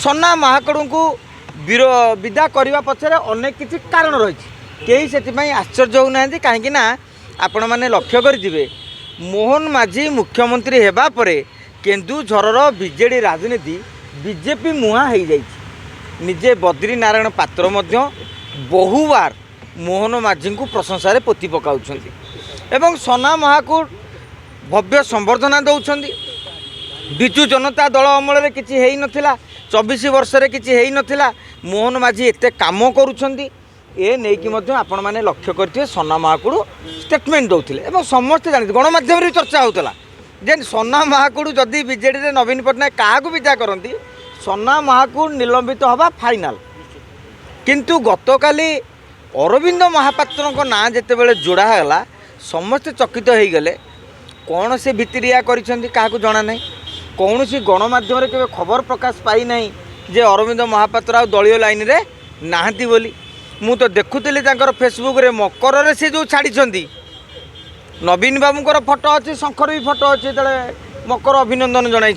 सन्ना महाकड़ू को विदा करने पछरे अनेक किसी कारण रही कई से आश्चर्य होना कहीं आपण मैंने लक्ष्य करेंगे मोहन माझी मुख्यमंत्री हेबा परे केन्दुझर बीजेडी राजनीति बीजेपी मुहां हो जाए निजे बद्री नारायण पात्र बहुबार मोहन माझी को प्रशंसा पोती पकाउं एवं सना महाकूर भव्य संबर्धना दौरान विजु जनता दल अमल किसी है नथिला 24 वर्ष किसी नथिला मोहन माझी एते काम करुछंदी ए नहीं कि आपण मैंने लक्ष्य करते सना महाकूड़ स्टेटमेंट दौले और समस्ते जानते गणमाध्यम चर्चा होता जे सना महाकूड़ जदि बीजेडी रे नवीन पट्टनायक क्या विदा करती सना महाकूड़ निलंबित हवा फाइनाल किंतु गतकाली अरविंद महापात्र ना जिते जोड़ाला समस्ते चकित हो गले कौन से भितरिया क्या जना ना कौन सी गणमाध्यम के खबर प्रकाश पाई ना जे अरविंद महापात्र आ दलीय लाइन रे नाहंती बोली मु तो देखुली फेसबुक रे मकर रे से जो छाड़ी नवीन बाबूर फोटो अच्छी शंकर भी फोटो अच्छी मकर अभिनंदन जनाई